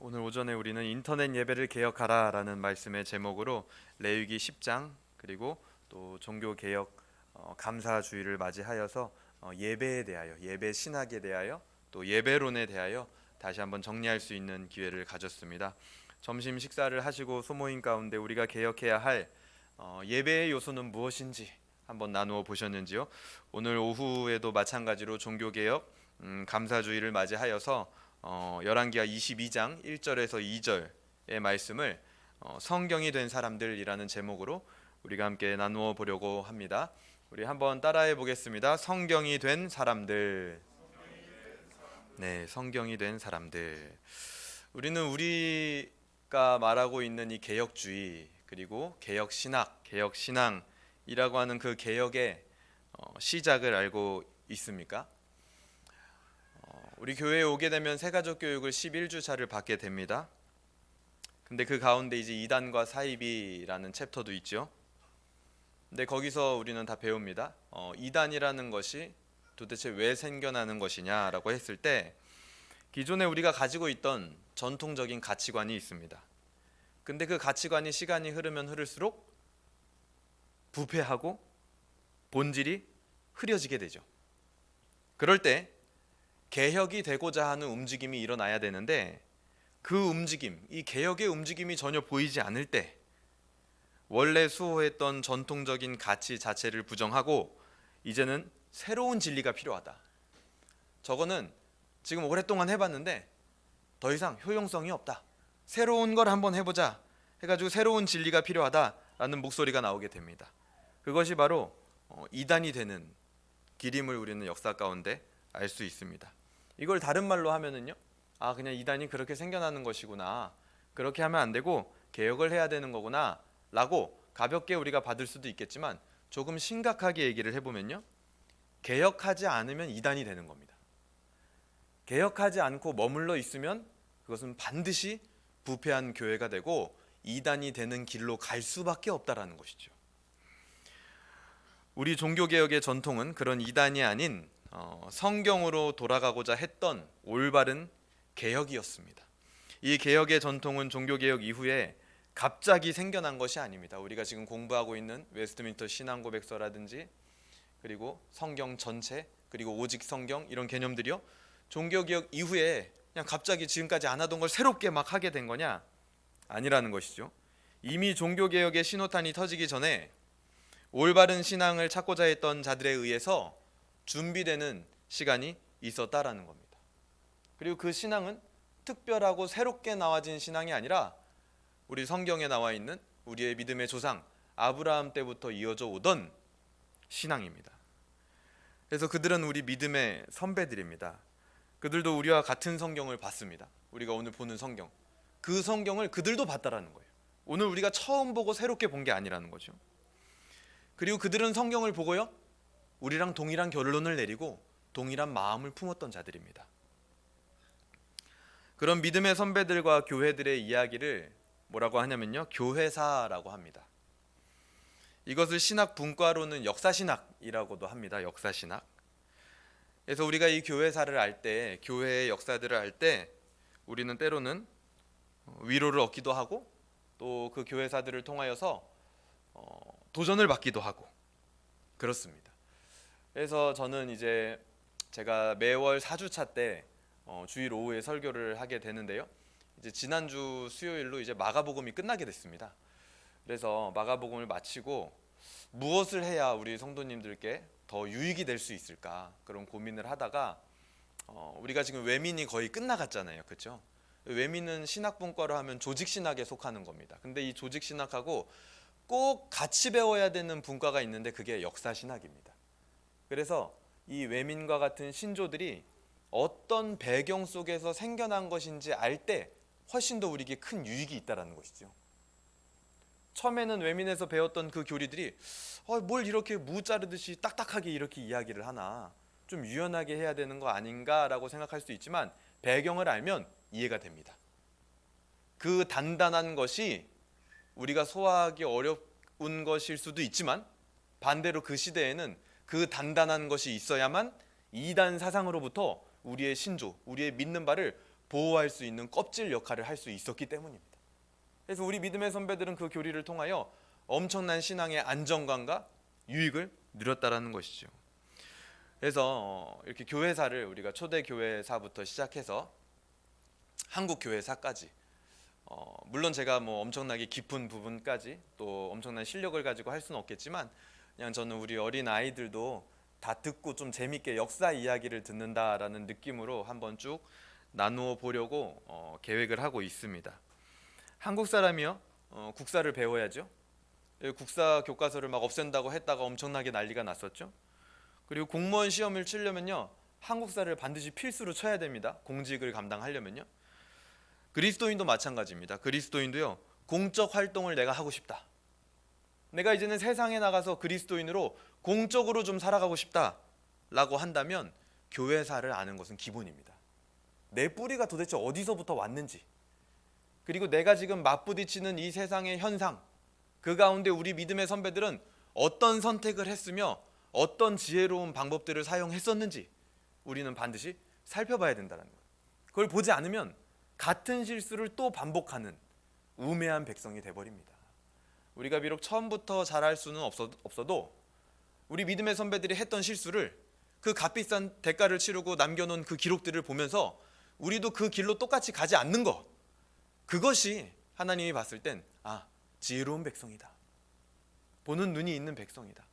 오늘 오전에 우리는 인터넷 예배를 개혁하라라는 말씀의 제목으로 레위기 10장 그리고 또 종교 개혁 감사주의를 맞이하여서 예배에 대하여, 예배 신학에 대하여 또 예배론에 대하여 다시 한번 정리할 수 있는 기회를 가졌습니다. 점심 식사를 하시고 소모임 가운데 우리가 개혁해야 할 예배의 요소는 무엇인지 한번 나누어 보셨는지요? 오늘 오후에도 마찬가지로 종교 개혁 감사주의를 맞이하여서 열왕기하 22장 1절에서 2절의 말씀을 성경이 된 사람들이라는 제목으로 우리가 함께 나누어 보려고 합니다. 우리 한번 따라해 보겠습니다. 성경이 된 사람들. 네, 성경이 된 사람들. 우리는 우리가 말하고 있는 이 개혁주의 그리고 개혁신학, 개혁신앙이라고 하는 그 개혁의 시작을 알고 있습니까? 우리 교회에 오게 되면 새가족 교육을 11주차를 받게 됩니다. 근데 그 가운데 이제 이단과 사이비라는 챕터도 있죠. 근데 거기서 우리는 다 배웁니다. 이단이라는 것이 도대체 왜 생겨나는 것이냐라고 했을 때 기존에 우리가 가지고 있던 전통적인 가치관이 있습니다. 근데 그 가치관이 시간이 흐르면 흐를수록 부패하고 본질이 흐려지게 되죠. 그럴 때 개혁이 되고자 하는 움직임이 일어나야 되는데 그 움직임, 이 개혁의 움직임이 전혀 보이지 않을 때 원래 수호했던 전통적인 가치 자체를 부정하고 이제는 새로운 진리가 필요하다. 저거는 지금 오랫동안 해봤는데 더 이상 효용성이 없다. 새로운 걸 한번 해보자 해가지고 새로운 진리가 필요하다라는 목소리가 나오게 됩니다. 그것이 바로 이단이 되는 길임을 우리는 역사 가운데 알 수 있습니다. 이걸 다른 말로 하면은요, 그냥 이단이 그렇게 생겨나는 것이구나, 그렇게 하면 안 되고 개혁을 해야 되는 거구나 라고 가볍게 우리가 받을 수도 있겠지만 조금 심각하게 얘기를 해보면요, 개혁하지 않으면 이단이 되는 겁니다. 개혁하지 않고 머물러 있으면 그것은 반드시 부패한 교회가 되고 이단이 되는 길로 갈 수밖에 없다라는 것이죠. 우리 종교개혁의 전통은 그런 이단이 아닌 성경으로 돌아가고자 했던 올바른 개혁이었습니다. 이 개혁의 전통은 종교개혁 이후에 갑자기 생겨난 것이 아닙니다. 우리가 지금 공부하고 있는 웨스트민스터 신앙고백서라든지 그리고 성경 전체 그리고 오직 성경 이런 개념들이요, 종교개혁 이후에 그냥 갑자기 지금까지 안 하던 걸 새롭게 막 하게 된 거냐? 아니라는 것이죠. 이미 종교개혁의 신호탄이 터지기 전에 올바른 신앙을 찾고자 했던 자들에 의해서 준비되는 시간이 있었다라는 겁니다. 그리고 그 신앙은 특별하고 새롭게 나와진 신앙이 아니라 우리 성경에 나와 있는 우리의 믿음의 조상 아브라함 때부터 이어져 오던 신앙입니다. 그래서 그들은 우리 믿음의 선배들입니다. 그들도 우리와 같은 성경을 봤습니다. 우리가 오늘 보는 성경, 그 성경을 그들도 봤다라는 거예요. 오늘 우리가 처음 보고 새롭게 본 게 아니라는 거죠. 그리고 그들은 성경을 보고요, 우리랑 동일한 결론을 내리고 동일한 마음을 품었던 자들입니다. 그런 믿음의 선배들과 교회들의 이야기를 뭐라고 하냐면요, 교회사라고 합니다. 이것을 신학 분과로는 역사신학이라고도 합니다. 역사신학. 그래서 우리가 이 교회사를 알 때, 교회의 역사들을 알 때 우리는 때로는 위로를 얻기도 하고 또 그 교회사들을 통하여서 도전을 받기도 하고 그렇습니다. 그래서 저는 이제 제가 매월 4주차 때 주일 오후에 설교를 하게 되는데요, 이제 지난주 수요일로 이제 마가복음이 끝나게 됐습니다. 그래서 마가복음을 마치고 무엇을 해야 우리 성도님들께 더 유익이 될 수 있을까 그런 고민을 하다가 우리가 지금 외민이 거의 끝나갔잖아요, 그렇죠? 외민은 신학분과로 하면 조직신학에 속하는 겁니다. 근데 이 조직신학하고 꼭 같이 배워야 되는 분과가 있는데 그게 역사신학입니다. 그래서 이 외민과 같은 신조들이 어떤 배경 속에서 생겨난 것인지 알 때 훨씬 더 우리에게 큰 유익이 있다는 것이죠. 처음에는 외민에서 배웠던 그 교리들이 뭘 이렇게 무 자르듯이 딱딱하게 이렇게 이야기를 하나, 좀 유연하게 해야 되는 거 아닌가라고 생각할 수 있지만 배경을 알면 이해가 됩니다. 그 단단한 것이 우리가 소화하기 어려운 것일 수도 있지만 반대로 그 시대에는 그 단단한 것이 있어야만 이단 사상으로부터 우리의 신조, 우리의 믿는 바를 보호할 수 있는 껍질 역할을 할 수 있었기 때문입니다. 그래서 우리 믿음의 선배들은 그 교리를 통하여 엄청난 신앙의 안정감과 유익을 누렸다라는 것이죠. 그래서 이렇게 교회사를 우리가 초대 교회사부터 시작해서 한국 교회사까지 물론 제가 뭐 엄청나게 깊은 부분까지 또 엄청난 실력을 가지고 할 수는 없겠지만 그냥 저는 우리 어린 아이들도 다 듣고 좀 재밌게 역사 이야기를 듣는다라는 느낌으로 한번 쭉 나누어 보려고 계획을 하고 있습니다. 한국 사람이요 국사를 배워야죠. 국사 교과서를 막 없앤다고 했다가 엄청나게 난리가 났었죠. 그리고 공무원 시험을 치려면요 한국사를 반드시 필수로 쳐야 됩니다. 공직을 감당하려면요. 그리스도인도 마찬가지입니다. 그리스도인도요 공적 활동을 내가 하고 싶다, 내가 이제는 세상에 나가서 그리스도인으로 공적으로 좀 살아가고 싶다라고 한다면 교회사를 아는 것은 기본입니다. 내 뿌리가 도대체 어디서부터 왔는지, 그리고 내가 지금 맞부딪히는 이 세상의 현상, 그 가운데 우리 믿음의 선배들은 어떤 선택을 했으며 어떤 지혜로운 방법들을 사용했었는지 우리는 반드시 살펴봐야 된다는 거예요. 그걸 보지 않으면 같은 실수를 또 반복하는 우매한 백성이 돼버립니다. 우리가 비록 처음부터 잘할 수는 없어도 우리 믿음의 선배들이 했던 실수를, 그 값비싼 대가를 치르고 남겨놓은 그 기록들을 보면서 우리도 그 길로 똑같이 가지 않는 것, 그것이 하나님이 봤을 땐 지혜로운 백성이다, 보는 눈이 있는 백성이다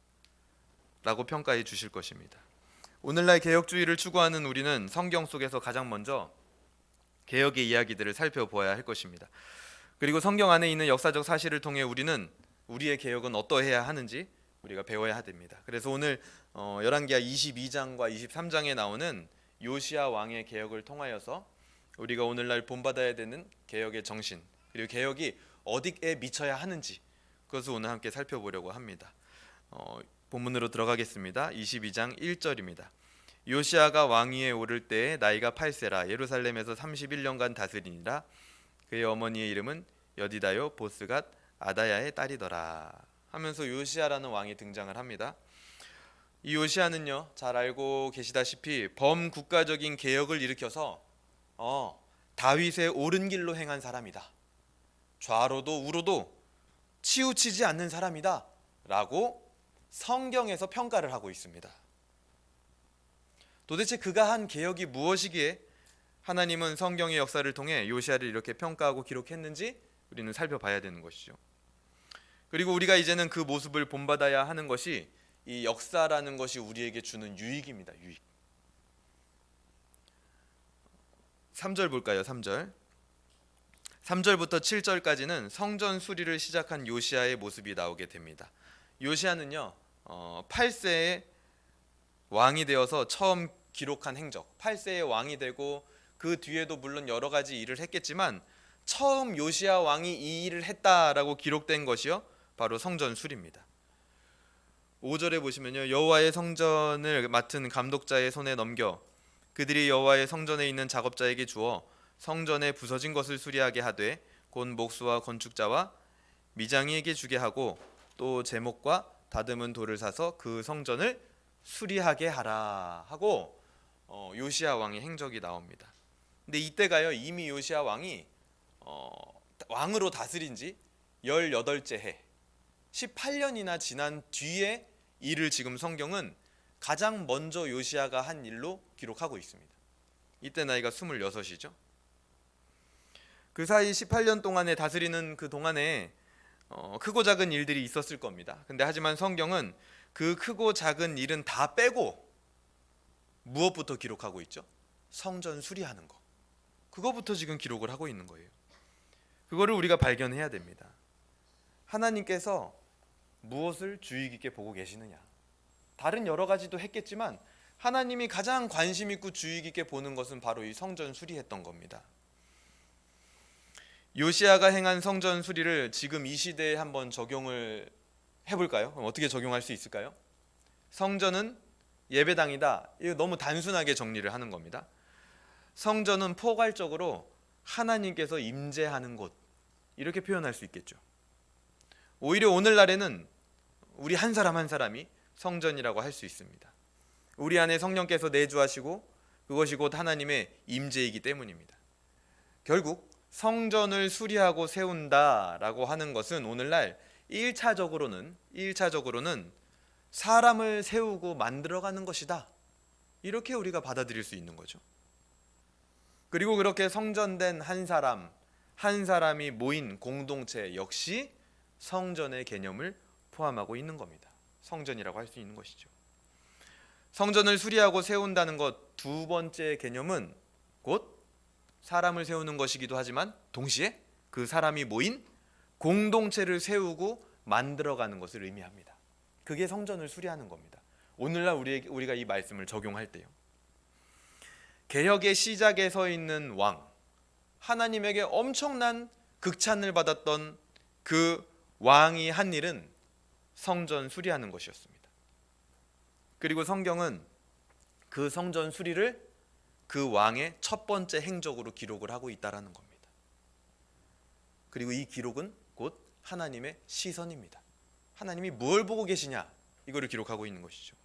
라고 평가해 주실 것입니다. 오늘날 개혁주의를 추구하는 우리는 성경 속에서 가장 먼저 개혁의 이야기들을 살펴보아야 할 것입니다. 그리고 성경 안에 있는 역사적 사실을 통해 우리는 우리의 개혁은 어떠해야 하는지 우리가 배워야 됩니다. 그래서 오늘 열왕기하 22장과 23장에 나오는 요시야 왕의 개혁을 통하여서 우리가 오늘날 본받아야 되는 개혁의 정신, 그리고 개혁이 어디에 미쳐야 하는지 그것을 오늘 함께 살펴보려고 합니다. 본문으로 들어가겠습니다. 22장 1절입니다. 요시야가 왕위에 오를 때에 나이가 8세라 예루살렘에서 31년간 다스리니라. 그의 어머니의 이름은 여디다요 보스갓 아다야의 딸이더라 하면서 요시야라는 왕이 등장을 합니다. 이 요시야는요 잘 알고 계시다시피 범국가적인 개혁을 일으켜서 다윗의 옳은 길로 행한 사람이다, 좌로도 우로도 치우치지 않는 사람이다 라고 성경에서 평가를 하고 있습니다. 도대체 그가 한 개혁이 무엇이기에 하나님은 성경의 역사를 통해 요시야를 이렇게 평가하고 기록했는지 우리는 살펴봐야 되는 것이죠. 그리고 우리가 이제는 그 모습을 본받아야 하는 것이 이 역사라는 것이 우리에게 주는 유익입니다. 유익. 3절 볼까요? 3절부터 7절까지는 성전 수리를 시작한 요시야의 모습이 나오게 됩니다. 요시야는요 8세에 왕이 되어서 처음 기록한 행적, 8세에 왕이 되고 그 뒤에도 물론 여러 가지 일을 했겠지만 처음 요시야 왕이 이 일을 했다라고 기록된 것이요 바로 성전 수리입니다. 5절에 보시면요 여호와의 성전을 맡은 감독자의 손에 넘겨 그들이 여호와의 성전에 있는 작업자에게 주어 성전에 부서진 것을 수리하게 하되 곧 목수와 건축자와 미장이에게 주게 하고 또 제목과 다듬은 돌을 사서 그 성전을 수리하게 하라 하고 요시야 왕의 행적이 나옵니다. 근데 이때가요 이미 요시야 왕이 왕으로 다스린 지 18째 해 18년이나 지난 뒤에 일을 지금 성경은 가장 먼저 요시야가 한 일로 기록하고 있습니다. 이때 나이가 26이죠. 그 사이 18년 동안에 다스리는 그 동안에 크고 작은 일들이 있었을 겁니다. 근데 하지만 성경은 그 크고 작은 일은 다 빼고 무엇부터 기록하고 있죠? 성전 수리하는 거. 그거부터 지금 기록을 하고 있는 거예요. 그거를 우리가 발견해야 됩니다. 하나님께서 무엇을 주의 깊게 보고 계시느냐? 다른 여러 가지도 했겠지만 하나님이 가장 관심 있고 주의 깊게 보는 것은 바로 이 성전 수리했던 겁니다. 요시야가 행한 성전 수리를 지금 이 시대에 한번 적용을 해볼까요? 그럼 어떻게 적용할 수 있을까요? 성전은 예배당이다. 이거 너무 단순하게 정리를 하는 겁니다. 성전은 포괄적으로 하나님께서 임재하는 곳, 이렇게 표현할 수 있겠죠. 오히려 오늘날에는 우리 한 사람 한 사람이 성전이라고 할 수 있습니다. 우리 안에 성령께서 내주하시고 그것이 곧 하나님의 임재이기 때문입니다. 결국 성전을 수리하고 세운다라고 하는 것은 오늘날 1차적으로는 사람을 세우고 만들어가는 것이다. 이렇게 우리가 받아들일 수 있는 거죠. 그리고 그렇게 성전된 한 사람이 모인 공동체 역시 성전의 개념을 포함하고 있는 겁니다. 성전이라고 할 수 있는 것이죠. 성전을 수리하고 세운다는 것 두 번째 개념은 곧 사람을 세우는 것이기도 하지만 동시에 그 사람이 모인 공동체를 세우고 만들어가는 것을 의미합니다. 그게 성전을 수리하는 겁니다. 오늘날 우리가 이 말씀을 적용할 때요. 개혁의 시작에 서 있는 왕, 하나님에게 엄청난 극찬을 받았던 그 왕이 한 일은 성전 수리하는 것이었습니다. 그리고 성경은 그 성전 수리를 그 왕의 첫 번째 행적으로 기록을 하고 있다라는 겁니다. 그리고 이 기록은 곧 하나님의 시선입니다. 하나님이 뭘 보고 계시냐, 이거를 기록하고 있는 것이죠.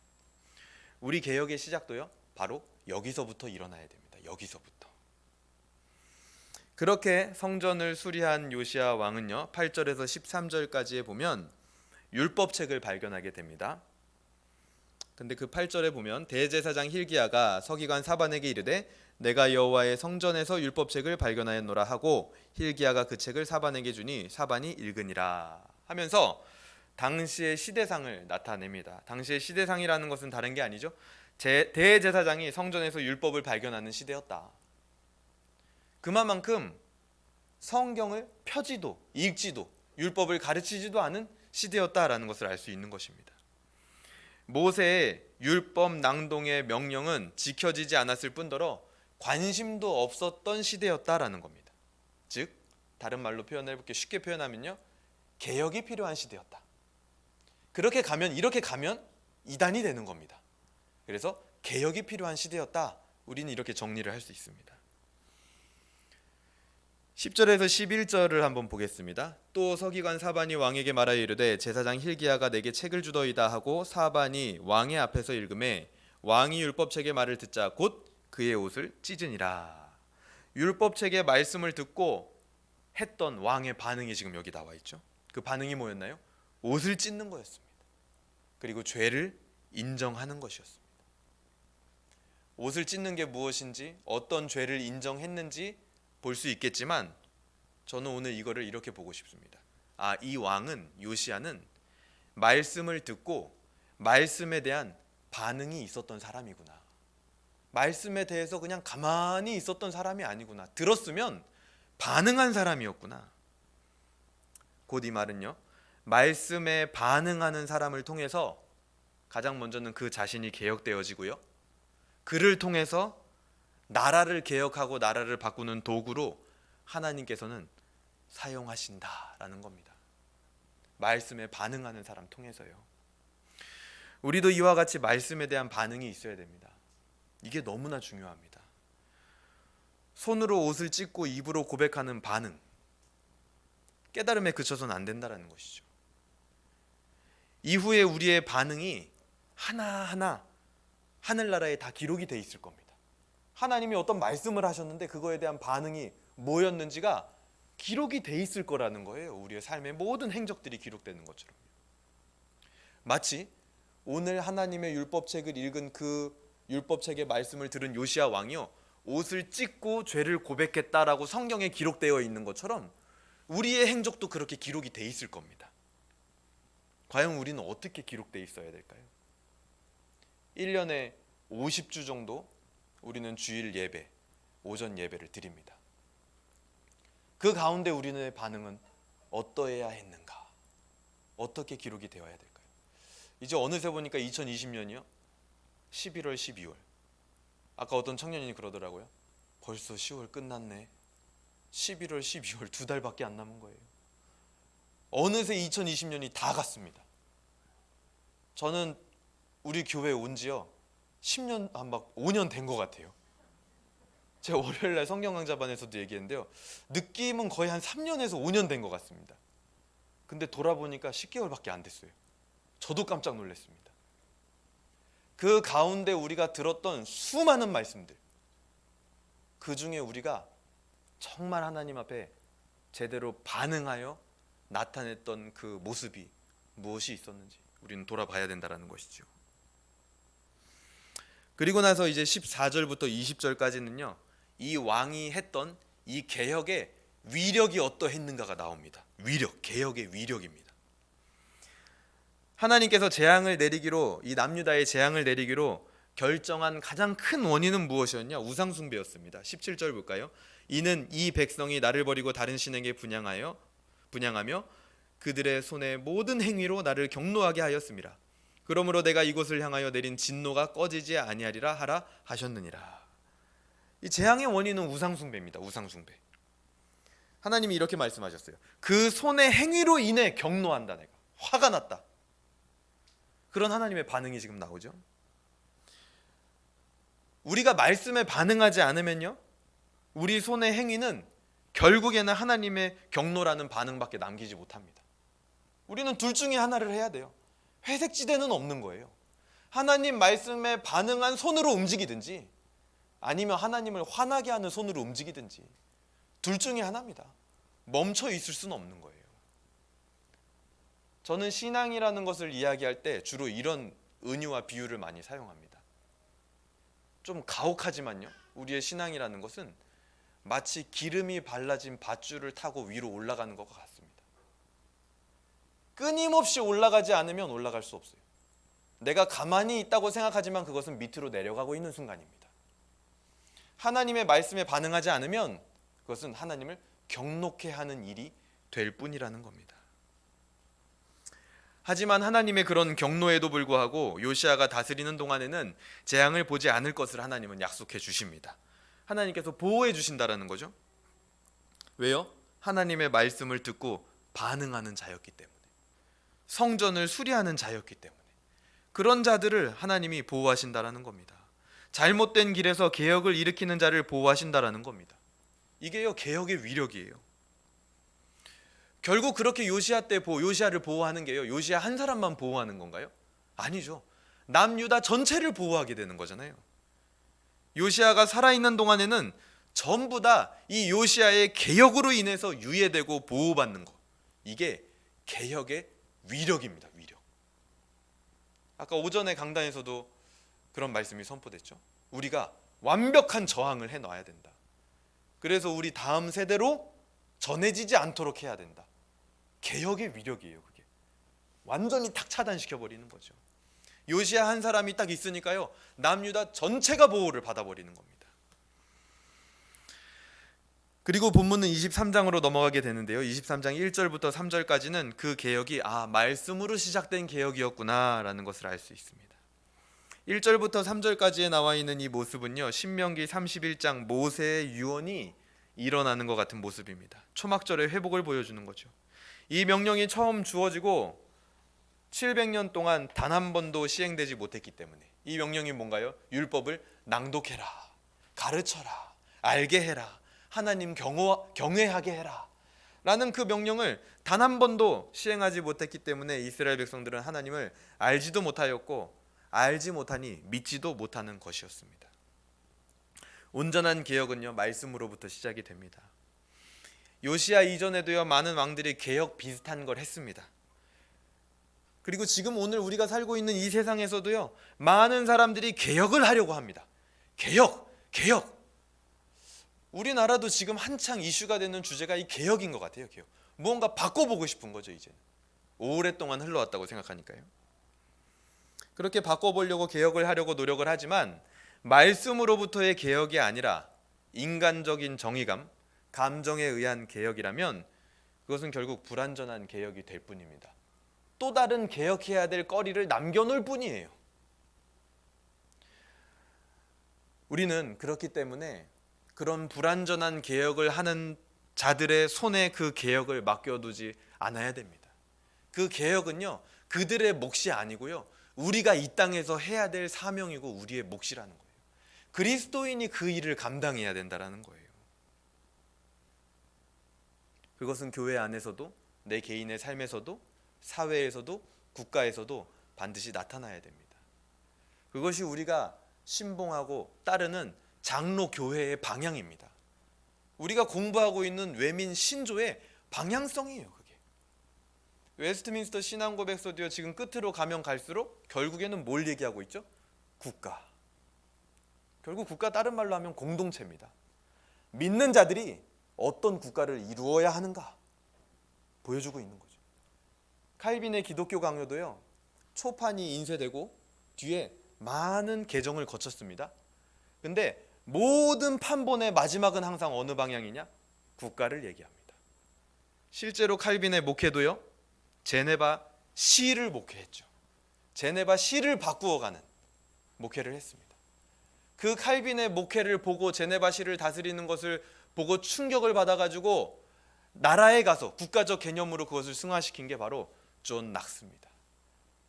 우리 개혁의 시작도요, 바로 여기서부터 일어나야 됩니다. 여기서부터. 그렇게 성전을 수리한 요시야 왕은요, 8절에서 13절까지에 보면 율법책을 발견하게 됩니다. 근데 그 8절에 보면 대제사장 힐기야가 서기관 사반에게 이르되 내가 여호와의 성전에서 율법책을 발견하였노라 하고 힐기야가 그 책을 사반에게 주니 사반이 읽으니라 하면서 당시의 시대상을 나타냅니다. 당시의 시대상이라는 것은 다른 게 아니죠. 대제사장이 성전에서 율법을 발견하는 시대였다. 그만큼 성경을 펴지도 읽지도 율법을 가르치지도 않은 시대였다라는 것을 알 수 있는 것입니다. 모세의 율법 낭독의 명령은 지켜지지 않았을 뿐더러 관심도 없었던 시대였다라는 겁니다. 즉 다른 말로 표현해볼게요. 쉽게 표현하면요, 개혁이 필요한 시대였다. 이렇게 가면 이단이 되는 겁니다. 그래서 개혁이 필요한 시대였다. 우리는 이렇게 정리를 할 수 있습니다. 10절에서 11절을 한번 보겠습니다. 또 서기관 사반이 왕에게 말하여 이르되 제사장 힐기야가 내게 책을 주더이다 하고 사반이 왕의 앞에서 읽음에 왕이 율법책의 말을 듣자 곧 그의 옷을 찢으니라. 율법책의 말씀을 듣고 했던 왕의 반응이 지금 여기 나와 있죠. 그 반응이 뭐였나요? 옷을 찢는 거였습니다. 그리고 죄를 인정하는 것이었습니다. 옷을 찢는 게 무엇인지, 어떤 죄를 인정했는지 볼 수 있겠지만 저는 오늘 이거를 이렇게 보고 싶습니다. 이 왕은, 요시야는 말씀을 듣고 말씀에 대한 반응이 있었던 사람이구나. 말씀에 대해서 그냥 가만히 있었던 사람이 아니구나. 들었으면 반응한 사람이었구나. 곧 이 말은요, 말씀에 반응하는 사람을 통해서 가장 먼저는 그 자신이 개혁되어지고요, 그를 통해서 나라를 개혁하고 나라를 바꾸는 도구로 하나님께서는 사용하신다라는 겁니다. 말씀에 반응하는 사람 통해서요. 우리도 이와 같이 말씀에 대한 반응이 있어야 됩니다. 이게 너무나 중요합니다. 손으로 옷을 찢고 입으로 고백하는 반응, 깨달음에 그쳐서는 안 된다는 것이죠. 이후에 우리의 반응이 하나하나 하늘나라에 다 기록이 돼 있을 겁니다. 하나님이 어떤 말씀을 하셨는데 그거에 대한 반응이 뭐였는지가 기록이 돼 있을 거라는 거예요. 우리의 삶의 모든 행적들이 기록되는 것처럼. 마치 오늘 하나님의 율법책을 읽은 그 율법책의 말씀을 들은 요시야 왕이요, 옷을 찢고 죄를 고백했다라고 성경에 기록되어 있는 것처럼 우리의 행적도 그렇게 기록이 돼 있을 겁니다. 과연 우리는 어떻게 기록돼 있어야 될까요? 1년에 50주 정도 우리는 주일 예배, 오전 예배를 드립니다. 그 가운데 우리의 반응은 어떠해야 했는가? 어떻게 기록이 되어야 될까요? 이제 어느새 보니까 2020년이요, 11월, 12월. 아까 어떤 청년이 그러더라고요. 벌써 10월 끝났네. 11월, 12월 2달밖에 안 남은 거예요. 어느새 2020년이 다 갔습니다. 저는 우리 교회에 온 지요 10년, 막 5년 된 것 같아요. 제가 월요일날 성경강좌반에서도 얘기했는데요, 느낌은 거의 한 3년에서 5년 된 것 같습니다. 근데 돌아보니까 10개월밖에 안 됐어요. 저도 깜짝 놀랐습니다. 그 가운데 우리가 들었던 수많은 말씀들, 그 중에 우리가 정말 하나님 앞에 제대로 반응하여 나타냈던 그 모습이 무엇이 있었는지 우리는 돌아봐야 된다는 것이죠. 그리고 나서 이제 14절부터 20절까지는요, 이 왕이 했던 이 개혁의 위력이 어떠했는가가 나옵니다. 위력, 개혁의 위력입니다. 하나님께서 재앙을 내리기로, 이 남유다의 재앙을 내리기로 결정한 가장 큰 원인은 무엇이었냐? 우상 숭배였습니다. 17절 볼까요? 이는 이 백성이 나를 버리고 다른 신에게 분향하며 그들의 손의 모든 행위로 나를 경노하게 하였습니다. 그러므로 내가 이곳을 향하여 내린 진노가 꺼지지 아니하리라 하라 하셨느니라. 이 재앙의 원인은 우상 숭배입니다. 우상 숭배. 하나님이 이렇게 말씀하셨어요. 그 손의 행위로 인해 경노한다. 내가 화가 났다. 그런 하나님의 반응이 지금 나오죠. 우리가 말씀에 반응하지 않으면요, 우리 손의 행위는 결국에는 하나님의 경노라는 반응밖에 남기지 못합니다. 우리는 둘 중에 하나를 해야 돼요. 회색지대는 없는 거예요. 하나님 말씀에 반응한 손으로 움직이든지 아니면 하나님을 화나게 하는 손으로 움직이든지 둘 중에 하나입니다. 멈춰 있을 수는 없는 거예요. 저는 신앙이라는 것을 이야기할 때 주로 이런 은유와 비유를 많이 사용합니다. 좀 가혹하지만요, 우리의 신앙이라는 것은 마치 기름이 발라진 밧줄을 타고 위로 올라가는 것과 같습니다. 끊임없이 올라가지 않으면 올라갈 수 없어요. 내가 가만히 있다고 생각하지만 그것은 밑으로 내려가고 있는 순간입니다. 하나님의 말씀에 반응하지 않으면 그것은 하나님을 경노케 하는 일이 될 뿐이라는 겁니다. 하지만 하나님의 그런 경노에도 불구하고 요시아가 다스리는 동안에는 재앙을 보지 않을 것을 하나님은 약속해 주십니다. 하나님께서 보호해 주신다라는 거죠. 왜요? 하나님의 말씀을 듣고 반응하는 자였기 때문에, 성전을 수리하는 자였기 때문에 그런 자들을 하나님이 보호하신다라는 겁니다. 잘못된 길에서 개혁을 일으키는 자를 보호하신다라는 겁니다. 이게요, 개혁의 위력이에요. 결국 그렇게 요시아를 보호하는 게요, 요시아 한 사람만 보호하는 건가요? 아니죠. 남유다 전체를 보호하게 되는 거잖아요. 요시아가 살아있는 동안에는 전부 다 이 요시아의 개혁으로 인해서 유예되고 보호받는 것, 이게 개혁의 위력입니다. 위력. 아까 오전에 강단에서도 그런 말씀이 선포됐죠. 우리가 완벽한 저항을 해놔야 된다. 그래서 우리 다음 세대로 전해지지 않도록 해야 된다. 개혁의 위력이에요. 그게 완전히 탁 차단시켜버리는 거죠. 요시아 한 사람이 딱 있으니까요, 남유다 전체가 보호를 받아버리는 겁니다. 그리고 본문은 23장으로 넘어가게 되는데요, 23장 1절부터 3절까지는 그 개혁이 말씀으로 시작된 개혁이었구나 라는 것을 알 수 있습니다. 1절부터 3절까지에 나와 있는 이 모습은요, 신명기 31장 모세의 유언이 일어나는 것 같은 모습입니다. 초막절의 회복을 보여주는 거죠. 이 명령이 처음 주어지고 700년 동안 단 한 번도 시행되지 못했기 때문에 이 명령이 뭔가요? 율법을 낭독해라, 가르쳐라, 알게 해라, 하나님 경외하게 해라 라는 그 명령을 단 한 번도 시행하지 못했기 때문에 이스라엘 백성들은 하나님을 알지도 못하였고, 알지 못하니 믿지도 못하는 것이었습니다. 온전한 개혁은요, 말씀으로부터 시작이 됩니다. 요시아 이전에도요, 많은 왕들이 개혁 비슷한 걸 했습니다. 그리고 지금 오늘 우리가 살고 있는 이 세상에서도요, 많은 사람들이 개혁을 하려고 합니다. 개혁. 우리나라도 지금 한창 이슈가 되는 주제가 이 개혁인 것 같아요. 개혁. 무언가 바꿔보고 싶은 거죠. 이제 오랫동안 흘러왔다고 생각하니까요. 그렇게 바꿔보려고 개혁을 하려고 노력을 하지만 말씀으로부터의 개혁이 아니라 인간적인 정의감, 감정에 의한 개혁이라면 그것은 결국 불완전한 개혁이 될 뿐입니다. 또 다른 개혁해야 될 거리를 남겨놓을 뿐이에요. 우리는 그렇기 때문에 그런 불완전한 개혁을 하는 자들의 손에 그 개혁을 맡겨두지 않아야 됩니다. 그 개혁은요, 그들의 몫이 아니고요, 우리가 이 땅에서 해야 될 사명이고 우리의 몫이라는 거예요. 그리스도인이 그 일을 감당해야 된다는 거예요. 그것은 교회 안에서도, 내 개인의 삶에서도, 사회에서도, 국가에서도 반드시 나타나야 됩니다. 그것이 우리가 신봉하고 따르는 장로 교회의 방향입니다. 우리가 공부하고 있는 외민 신조의 방향성이에요. 그게 웨스트민스터 신앙고백서도요, 지금 끝으로 가면 갈수록 결국에는 뭘 얘기하고 있죠? 국가. 결국 국가 다른 말로 하면 공동체입니다. 믿는 자들이 어떤 국가를 이루어야 하는가 보여주고 있는 거죠. 칼빈의 기독교 강요도요, 초판이 인쇄되고 뒤에 많은 개정을 거쳤습니다. 근데 모든 판본의 마지막은 항상 어느 방향이냐? 국가를 얘기합니다. 실제로 칼빈의 목회도요, 제네바 시를 목회했죠. 제네바 시를 바꾸어가는 목회를 했습니다. 그 칼빈의 목회를 보고 제네바 시를 다스리는 것을 보고 충격을 받아가지고 나라에 가서 국가적 개념으로 그것을 승화시킨 게 바로 존 낙스입니다.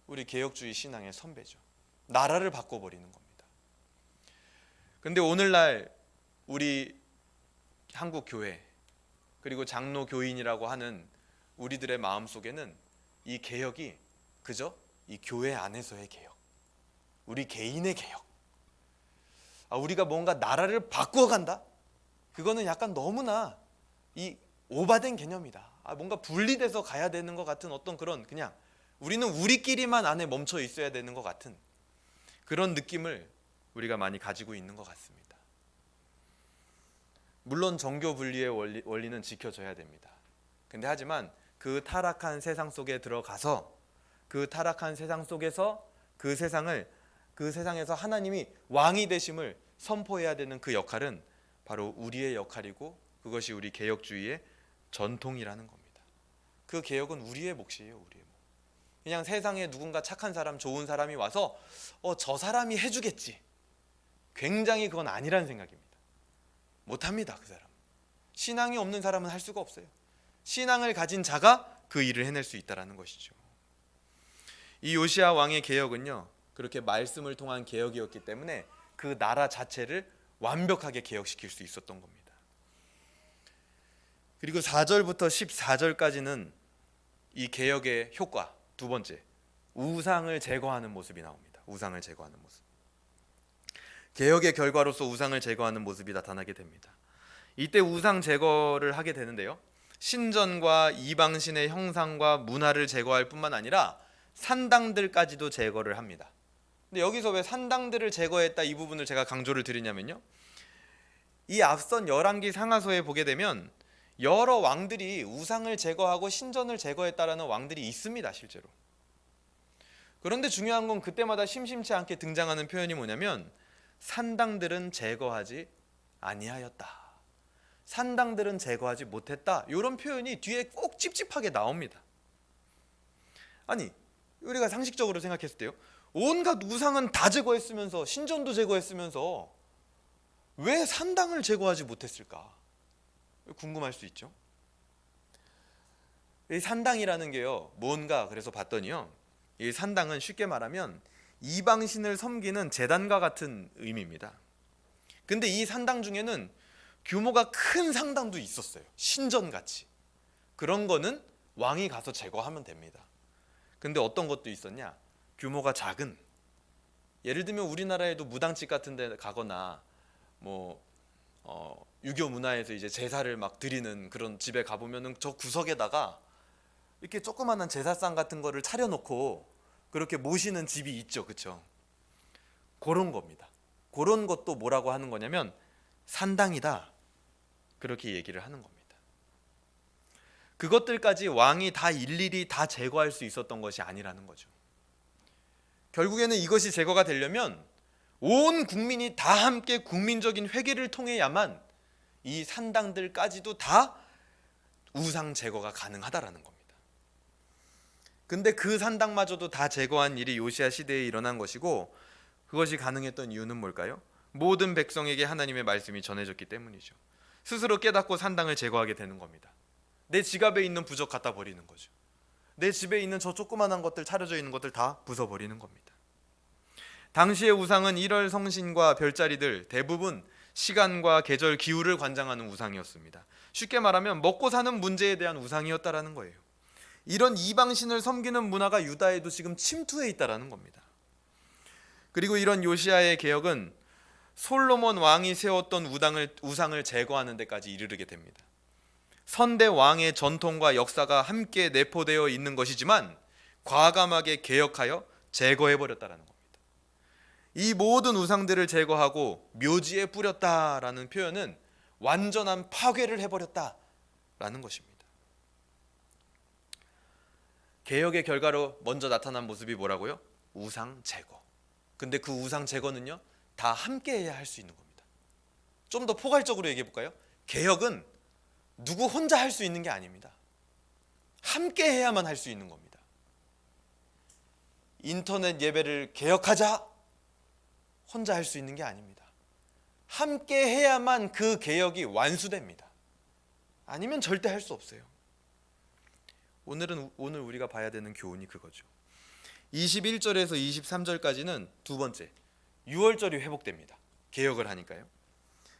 우리 개혁주의 신앙의 선배죠. 나라를 바꿔버리는 겁니다. 근데 오늘날 우리 한국 교회 그리고 장로 교인이라고 하는 우리들의 마음속에는 이 개혁이 그저 이 교회 안에서의 개혁, 우리 개인의 개혁, 우리가 뭔가 나라를 바꾸어간다? 그거는 약간 너무나 이 오바된 개념이다. 뭔가 분리돼서 가야 되는 것 같은 어떤 그런, 그냥 우리는 우리끼리만 안에 멈춰 있어야 되는 것 같은 그런 느낌을 우리가 많이 가지고 있는 것 같습니다. 물론 정교 분리의 원리는 지켜져야 됩니다. 근데 하지만 그 타락한 세상 속에 들어가서 그 타락한 세상 속에서 그 세상에서 하나님이 왕이 되심을 선포해야 되는 그 역할은 바로 우리의 역할이고, 그것이 우리 개혁주의의 전통이라는 겁니다. 그 개혁은 우리의 몫이에요. 우리의 몫. 그냥 세상에 누군가 착한 사람, 좋은 사람이 와서 저 사람이 해주겠지, 굉장히 그건 아니라는 생각입니다. 못합니다. 그 사람. 신앙이 없는 사람은 할 수가 없어요. 신앙을 가진 자가 그 일을 해낼 수 있다는 것이죠. 이 요시야 왕의 개혁은요, 그렇게 말씀을 통한 개혁이었기 때문에 그 나라 자체를 완벽하게 개혁시킬 수 있었던 겁니다. 그리고 4절부터 14절까지는 이 개혁의 효과, 두 번째, 우상을 제거하는 모습이 나옵니다. 우상을 제거하는 모습. 개혁의 결과로서 우상을 제거하는 모습이 나타나게 됩니다. 이때 우상 제거를 하게 되는데요, 신전과 이방신의 형상과 문화를 제거할 뿐만 아니라 산당들까지도 제거를 합니다. 근데 여기서 왜 산당들을 제거했다, 이 부분을 제가 강조를 드리냐면요, 이 앞선 열왕기 상하서에 보게 되면 여러 왕들이 우상을 제거하고 신전을 제거했다라는 왕들이 있습니다, 실제로. 그런데 중요한 건 그때마다 심심치 않게 등장하는 표현이 뭐냐면 산당들은 제거하지 아니하였다, 산당들은 제거하지 못했다, 이런 표현이 뒤에 꼭 찝찝하게 나옵니다. 아니, 우리가 상식적으로 생각했을 때요, 온갖 우상은 다 제거했으면서 신전도 제거했으면서 왜 산당을 제거하지 못했을까? 궁금할 수 있죠. 이 산당이라는 게요, 뭔가 그래서 봤더니요, 이 산당은 쉽게 말하면 이방신을 섬기는 제단과 같은 의미입니다. 근데 이 산당 중에는 규모가 큰 상당도 있었어요. 신전같이. 그런 거는 왕이 가서 제거하면 됩니다. 근데 어떤 것도 있었냐? 규모가 작은, 예를 들면 우리나라에도 무당집 같은 데 가거나 유교 문화에서 이제 제사를 막 드리는 그런 집에 가보면은 저 구석에다가 이렇게 조그마한 제사상 같은 거를 차려놓고 그렇게 모시는 집이 있죠. 그렇죠? 그런 겁니다. 그런 것도 뭐라고 하는 거냐면 산당이다, 그렇게 얘기를 하는 겁니다. 그것들까지 왕이 다 일일이 다 제거할 수 있었던 것이 아니라는 거죠. 결국에는 이것이 제거가 되려면 온 국민이 다 함께 국민적인 회개를 통해야만 이 산당들까지도 다 우상 제거가 가능하다라는 겁니다. 근데 그 산당마저도 다 제거한 일이 요시야 시대에 일어난 것이고, 그것이 가능했던 이유는 뭘까요? 모든 백성에게 하나님의 말씀이 전해졌기 때문이죠. 스스로 깨닫고 산당을 제거하게 되는 겁니다. 내 지갑에 있는 부적 갖다 버리는 거죠. 내 집에 있는 저 조그만한 것들, 차려져 있는 것들 다 부숴버리는 겁니다. 당시의 우상은 일월 성신과 별자리들, 대부분 시간과 계절, 기후를 관장하는 우상이었습니다. 쉽게 말하면 먹고 사는 문제에 대한 우상이었다라는 거예요. 이런 이방신을 섬기는 문화가 유다에도 지금 침투해 있다라는 겁니다. 그리고 이런 요시야의 개혁은 솔로몬 왕이 세웠던 우상을 제거하는 데까지 이르게 됩니다. 선대 왕의 전통과 역사가 함께 내포되어 있는 것이지만 과감하게 개혁하여 제거해 버렸다라는 겁니다. 이 모든 우상들을 제거하고 묘지에 뿌렸다라는 표현은 완전한 파괴를 해버렸다라는 것입니다. 개혁의 결과로 먼저 나타난 모습이 뭐라고요? 우상 제거. 근데 그 우상 제거는요, 다 함께 해야 할 수 있는 겁니다. 좀 더 포괄적으로 얘기해 볼까요? 개혁은 누구 혼자 할 수 있는 게 아닙니다. 함께 해야만 할 수 있는 겁니다. 인터넷 예배를 개혁하자, 혼자 할 수 있는 게 아닙니다. 함께 해야만 그 개혁이 완수됩니다. 아니면 절대 할 수 없어요. 오늘 우리가 봐야 되는 교훈이 그거죠. 21절에서 23절까지는 두 번째, 유월절이 회복됩니다. 개혁을 하니까요.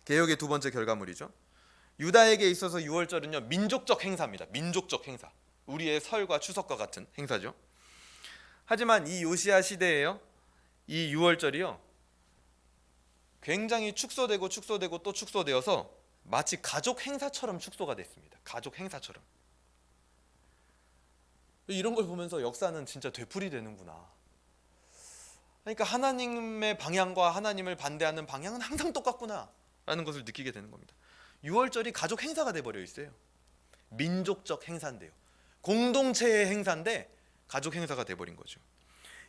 개혁의 두 번째 결과물이죠. 유다에게 있어서 유월절은요, 민족적 행사입니다. 민족적 행사. 우리의 설과 추석과 같은 행사죠. 하지만 이 요시야 시대에요, 이 유월절이요, 굉장히 축소되고 또 축소되어서 마치 가족 행사처럼 축소가 됐습니다. 가족 행사처럼. 이런 걸 보면서 역사는 진짜 되풀이되는구나. 그러니까 하나님의 방향과 하나님을 반대하는 방향은 항상 똑같구나 라는 것을 느끼게 되는 겁니다. 유월절이 가족 행사가 돼버려 있어요. 민족적 행사인데요, 공동체의 행사인데 가족 행사가 돼버린 거죠.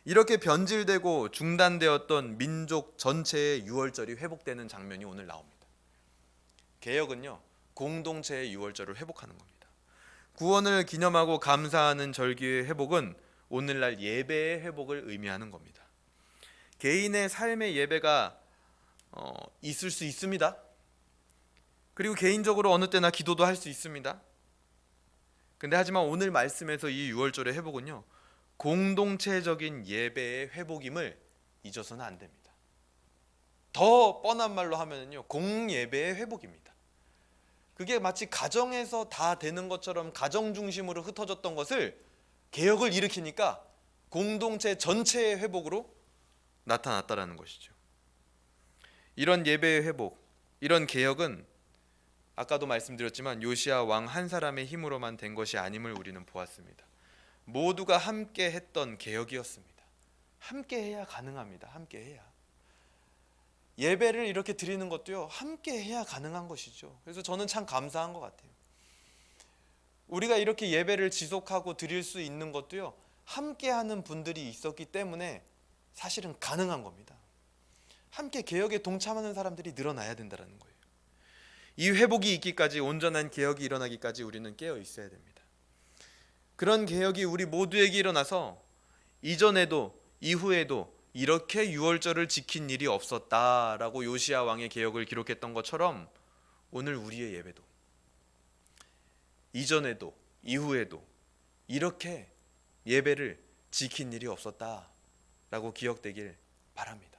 이렇게 변질되고 중단되었던 민족 전체의 유월절이 회복되는 장면이 오늘 나옵니다. 개혁은요, 공동체의 유월절을 회복하는 겁니다. 구원을 기념하고 감사하는 절기의 회복은 오늘날 예배의 회복을 의미하는 겁니다. 개인의 삶의 예배가 있을 수 있습니다. 그리고 개인적으로 어느 때나 기도도 할 수 있습니다. 근데 하지만 오늘 말씀에서 이 유월절의 회복은요, 공동체적인 예배의 회복임을 잊어서는 안 됩니다. 더 뻔한 말로 하면요, 공예배의 회복입니다. 그게 마치 가정에서 다 되는 것처럼 가정 중심으로 흩어졌던 것을 개혁을 일으키니까 공동체 전체의 회복으로 나타났다라는 것이죠. 이런 예배의 회복, 이런 개혁은 아까도 말씀드렸지만 요시야 왕 한 사람의 힘으로만 된 것이 아님을 우리는 보았습니다. 모두가 함께 했던 개혁이었습니다. 함께 해야 가능합니다. 함께 해야. 예배를 이렇게 드리는 것도요, 함께 해야 가능한 것이죠. 그래서 저는 참 감사한 것 같아요. 우리가 이렇게 예배를 지속하고 드릴 수 있는 것도요, 함께 하는 분들이 있었기 때문에 사실은 가능한 겁니다. 함께 개혁에 동참하는 사람들이 늘어나야 된다는 거예요. 이 회복이 있기까지, 온전한 개혁이 일어나기까지 우리는 깨어 있어야 됩니다. 그런 개혁이 우리 모두에게 일어나서 이전에도 이후에도 이렇게 유월절을 지킨 일이 없었다라고 요시야 왕의 개혁을 기록했던 것처럼 오늘 우리의 예배도 이전에도 이후에도 이렇게 예배를 지킨 일이 없었다라고 기억되길 바랍니다.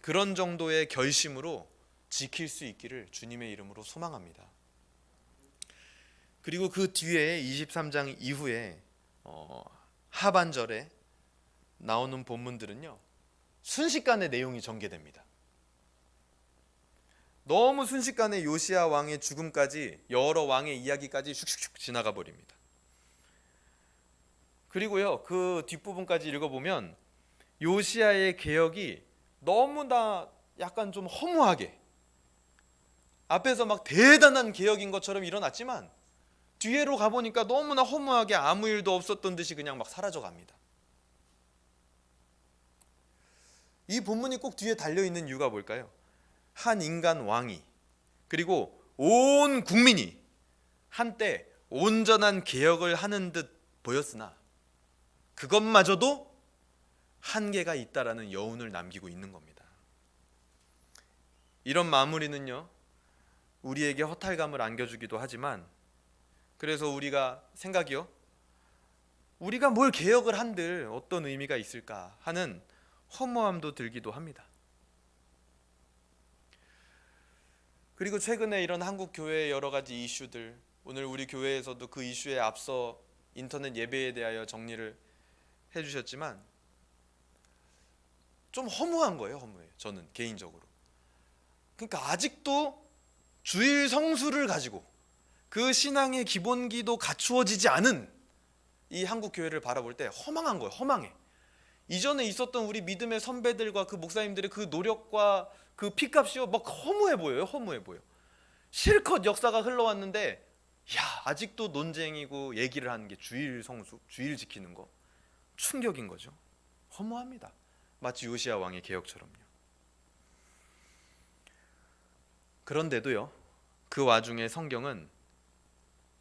그런 정도의 결심으로 지킬 수 있기를 주님의 이름으로 소망합니다. 그리고 그 뒤에 23장 이후에 하반절에 나오는 본문들은요, 순식간에 내용이 전개됩니다. 너무 순식간에 요시야 왕의 죽음까지, 여러 왕의 이야기까지 슉슉슉 지나가 버립니다. 그리고요, 그 뒷부분까지 읽어보면 요시야의 개혁이 너무나 약간 좀 허무하게, 앞에서 막 대단한 개혁인 것처럼 일어났지만 뒤에로 가보니까 너무나 허무하게 아무 일도 없었던 듯이 그냥 막 사라져 갑니다. 이 본문이 꼭 뒤에 달려있는 이유가 뭘까요? 한 인간 왕이, 그리고 온 국민이 한때 온전한 개혁을 하는 듯 보였으나 그것마저도 한계가 있다라는 여운을 남기고 있는 겁니다. 이런 마무리는요, 우리에게 허탈감을 안겨주기도 하지만, 그래서 우리가 생각이요, 우리가 뭘 개혁을 한들 어떤 의미가 있을까 하는 허무함도 들기도 합니다. 그리고 최근에 이런 한국 교회의 여러 가지 이슈들, 오늘 우리 교회에서도 그 이슈에 앞서 인터넷 예배에 대하여 정리를 해주셨지만 좀 허무한 거예요. 허무해요. 저는 개인적으로 그러니까 아직도 주일 성수를 가지고 그 신앙의 기본기도 갖추어지지 않은 이 한국 교회를 바라볼 때 허망한 거예요. 허망해. 이전에 있었던 우리 믿음의 선배들과 그 목사님들의 그 노력과 그 피값이요, 막 허무해 보여요. 허무해 보여. 실컷 역사가 흘러왔는데, 야, 아직도 논쟁이고 얘기를 하는 게 주일 성수, 주일 지키는 거. 충격인 거죠. 허무합니다. 마치 요시야 왕의 개혁처럼요. 그런데도요, 그 와중에 성경은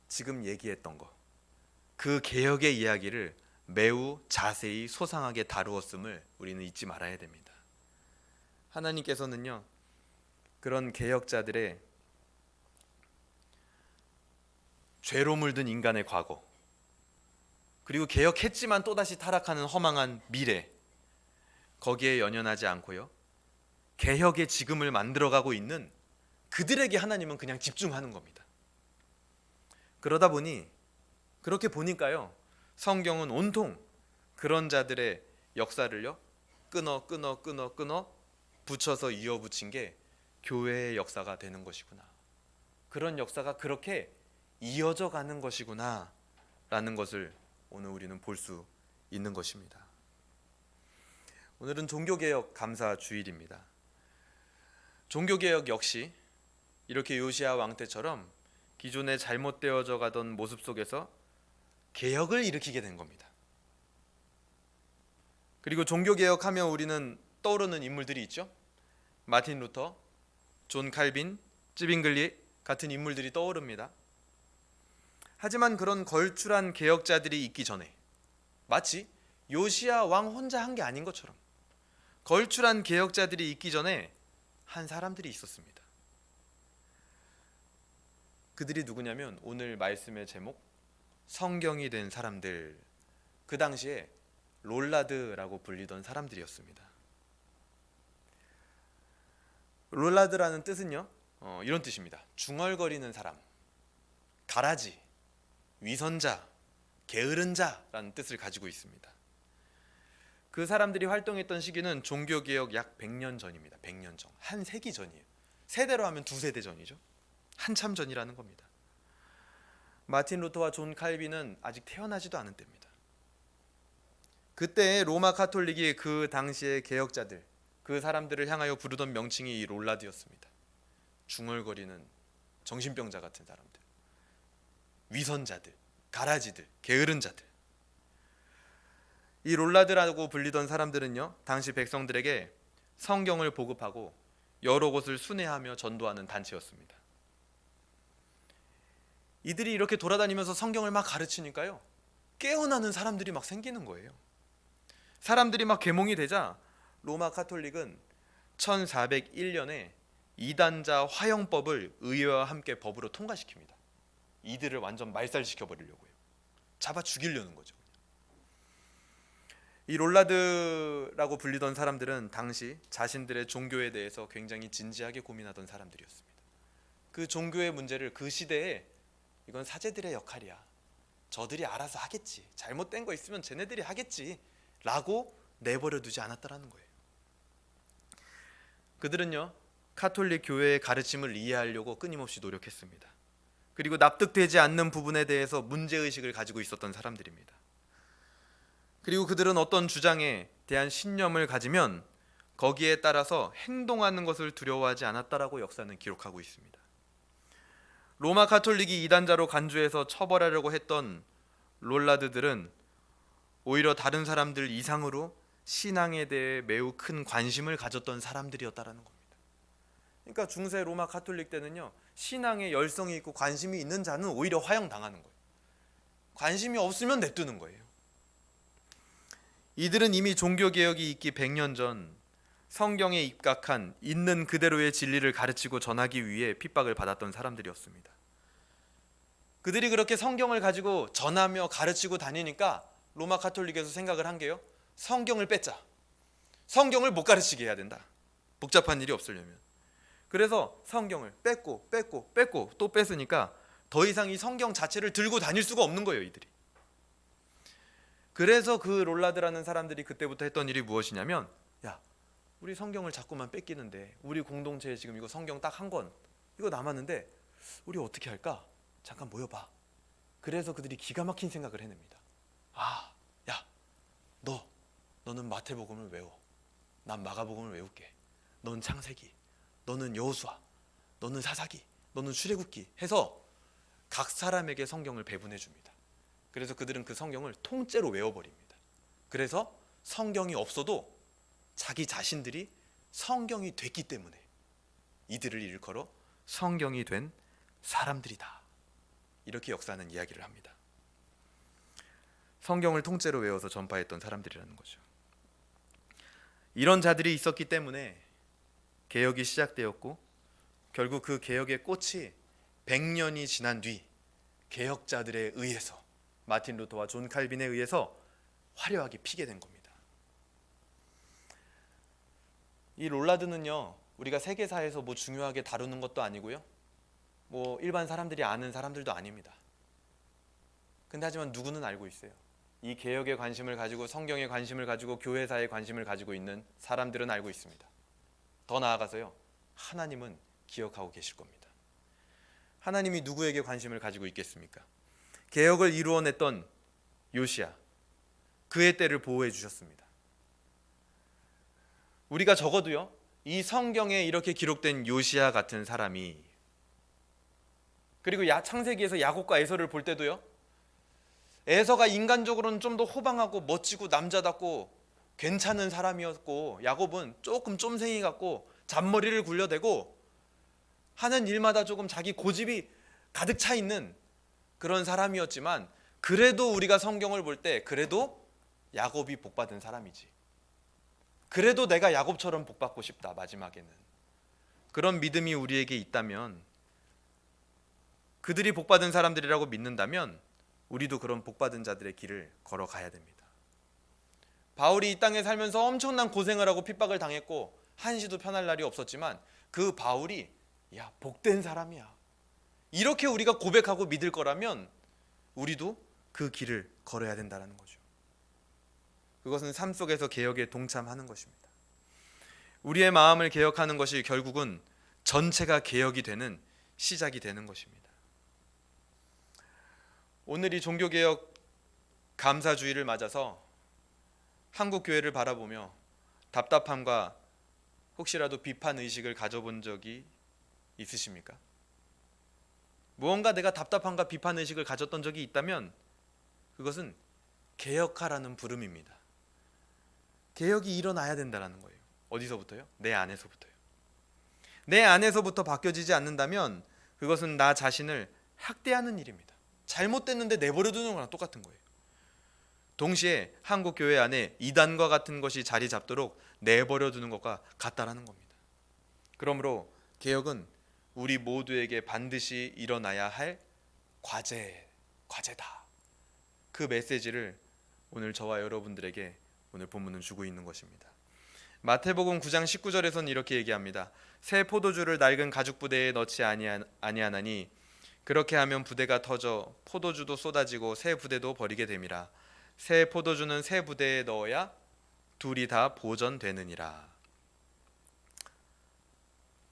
지금 얘기했던 거, 그 개혁의 이야기를 매우 자세히 소상하게 다루었음을 우리는 잊지 말아야 됩니다. 하나님께서는요, 그런 개혁자들의 죄로 물든 인간의 과거, 그리고 개혁했지만 또다시 타락하는 허망한 미래, 거기에 연연하지 않고요, 개혁의 지금을 만들어가고 있는 그들에게 하나님은 그냥 집중하는 겁니다. 그러다 보니, 그렇게 보니까요, 성경은 온통 그런 자들의 역사를요, 끊어 붙여서 이어붙인 게 교회의 역사가 되는 것이구나, 그런 역사가 그렇게 이어져 가는 것이구나 라는 것을 오늘 우리는 볼 수 있는 것입니다. 오늘은 종교개혁 감사 주일입니다. 종교개혁 역시 이렇게 요시야 왕 때처럼 기존에 잘못되어져 가던 모습 속에서 개혁을 일으키게 된 겁니다. 그리고 종교개혁하면 우리는 떠오르는 인물들이 있죠. 마틴 루터, 존 칼빈, 찌빙글리 같은 인물들이 떠오릅니다. 하지만 그런 걸출한 개혁자들이 있기 전에, 마치 요시야 왕 혼자 한 게 아닌 것처럼 걸출한 개혁자들이 있기 전에 한 사람들이 있었습니다. 그들이 누구냐면 오늘 말씀의 제목, 성경이 된 사람들, 그 당시에 롤라드라고 불리던 사람들이었습니다. 롤라드라는 뜻은요, 이런 뜻입니다. 중얼거리는 사람, 가라지, 위선자, 게으른 자라는 뜻을 가지고 있습니다. 그 사람들이 활동했던 시기는 종교개혁 약 100년 전입니다. 100년 전, 한 세기 전이에요. 세대로 하면 2세대 전이죠. 한참 전이라는 겁니다. 마틴 루터와 존 칼빈은 아직 태어나지도 않은 때입니다. 그때 로마 카톨릭이 그 당시의 개혁자들, 그 사람들을 향하여 부르던 명칭이 이 롤라드였습니다. 중얼거리는 정신병자 같은 사람들, 위선자들, 가라지들, 게으른 자들. 이 롤라드라고 불리던 사람들은요, 당시 백성들에게 성경을 보급하고 여러 곳을 순회하며 전도하는 단체였습니다. 이들이 이렇게 돌아다니면서 성경을 막 가르치니까요, 깨어나는 사람들이 막 생기는 거예요. 사람들이 막 계몽이 되자 로마 카톨릭은 1401년에 이단자 화형법을 의회와 함께 법으로 통과시킵니다. 이들을 완전 말살시켜 버리려고요. 잡아 죽이려는 거죠. 이 롤라드라고 불리던 사람들은 당시 자신들의 종교에 대해서 굉장히 진지하게 고민하던 사람들이었습니다. 그 종교의 문제를 그 시대에 이건 사제들의 역할이야, 저들이 알아서 하겠지, 잘못된 거 있으면 쟤네들이 하겠지 라고 내버려 두지 않았다라는 거예요. 그들은요, 카톨릭 교회의 가르침을 이해하려고 끊임없이 노력했습니다. 그리고 납득되지 않는 부분에 대해서 문제의식을 가지고 있었던 사람들입니다. 그리고 그들은 어떤 주장에 대한 신념을 가지면 거기에 따라서 행동하는 것을 두려워하지 않았다라고 역사는 기록하고 있습니다. 로마 카톨릭이 이단자로 간주해서 처벌하려고 했던 롤라드들은 오히려 다른 사람들 이상으로 신앙에 대해 매우 큰 관심을 가졌던 사람들이었다라는 겁니다. 그러니까 중세 로마 카톨릭 때는요, 신앙에 열성이 있고 관심이 있는 자는 오히려 화형당하는 거예요. 관심이 없으면 내두는 거예요. 이들은 이미 종교개혁이 있기 100년 전 성경에 입각한 있는 그대로의 진리를 가르치고 전하기 위해 핍박을 받았던 사람들이었습니다. 그들이 그렇게 성경을 가지고 전하며 가르치고 다니니까 로마 카톨릭에서 생각을 한 게요, 성경을 뺐자. 성경을 못 가르치게 해야 된다. 복잡한 일이 없으려면. 그래서 성경을 뺐고 또 뺐으니까 더 이상 이 성경 자체를 들고 다닐 수가 없는 거예요, 이들이. 그래서 그 롤라드라는 사람들이 그때부터 했던 일이 무엇이냐면, 야, 우리 성경을 자꾸만 뺏기는데, 우리 공동체에 지금 이거 성경 딱 한 권 이거 남았는데 우리 어떻게 할까? 잠깐 모여봐. 그래서 그들이 기가 막힌 생각을 해냅니다. 야, 너는 마태복음을 외워. 난 마가복음을 외울게. 넌 창세기, 너는 여호수아, 너는 사사기, 너는 출애굽기 해서 각 사람에게 성경을 배분해 줍니다. 그래서 그들은 그 성경을 통째로 외워버립니다. 그래서 성경이 없어도 자기 자신들이 성경이 됐기 때문에 이들을 일컬어 성경이 된 사람들이다, 이렇게 역사는 이야기를 합니다. 성경을 통째로 외워서 전파했던 사람들이라는 거죠. 이런 자들이 있었기 때문에 개혁이 시작되었고, 결국 그 개혁의 꽃이 100년이 지난 뒤 개혁자들에 의해서, 마틴 루터와 존 칼빈에 의해서 화려하게 피게 된 겁니다. 이 롤라드는요, 우리가 세계사에서 뭐 중요하게 다루는 것도 아니고요, 뭐 일반 사람들이 아는 사람들도 아닙니다. 근데 하지만 누구는 알고 있어요. 이 개혁에 관심을 가지고, 성경에 관심을 가지고, 교회사에 관심을 가지고 있는 사람들은 알고 있습니다. 더 나아가서요, 하나님은 기억하고 계실 겁니다. 하나님이 누구에게 관심을 가지고 있겠습니까? 개혁을 이루어냈던 요시야, 그의 때를 보호해 주셨습니다. 우리가 적어도요, 이 성경에 이렇게 기록된 요시야 같은 사람이, 그리고 창세기에서 야곱과 에서를 볼 때도요, 에서가 인간적으로는 좀 더 호방하고 멋지고 남자답고 괜찮은 사람이었고, 야곱은 조금 쫌생이 같고 잔머리를 굴려대고 하는 일마다 조금 자기 고집이 가득 차 있는 그런 사람이었지만, 그래도 우리가 성경을 볼 때 그래도 야곱이 복받은 사람이지, 그래도 내가 야곱처럼 복받고 싶다, 마지막에는. 그런 믿음이 우리에게 있다면, 그들이 복받은 사람들이라고 믿는다면 우리도 그런 복받은 자들의 길을 걸어가야 됩니다. 바울이 이 땅에 살면서 엄청난 고생을 하고 핍박을 당했고 한시도 편할 날이 없었지만, 그 바울이 복된 사람이야, 이렇게 우리가 고백하고 믿을 거라면 우리도 그 길을 걸어야 된다는 거죠. 그것은 삶 속에서 개혁에 동참하는 것입니다. 우리의 마음을 개혁하는 것이 결국은 전체가 개혁이 되는 시작이 되는 것입니다. 오늘 이 종교개혁 감사주의를 맞아서 한국 교회를 바라보며 답답함과 혹시라도 비판의식을 가져본 적이 있으십니까? 무언가 내가 답답함과 비판의식을 가졌던 적이 있다면 그것은 개혁하라는 부름입니다. 개혁이 일어나야 된다는 거예요. 어디서부터요? 내 안에서부터요. 내 안에서부터 바뀌어지지 않는다면 그것은 나 자신을 학대하는 일입니다. 잘못됐는데 내버려두는 거랑 똑같은 거예요. 동시에 한국 교회 안에 이단과 같은 것이 자리 잡도록 내버려두는 것과 같다라는 겁니다. 그러므로 개혁은 우리 모두에게 반드시 일어나야 할 과제다. 그 메시지를 오늘 저와 여러분들에게 오늘 본문은 주고 있는 것입니다. 마태복음 9장 19절에서는 이렇게 얘기합니다. 새 포도주를 낡은 가죽 부대에 넣지 아니하나니 그렇게 하면 부대가 터져 포도주도 쏟아지고 새 부대도 버리게 됨이라. 새 포도주는 새 부대에 넣어야 둘이 다 보전되느니라.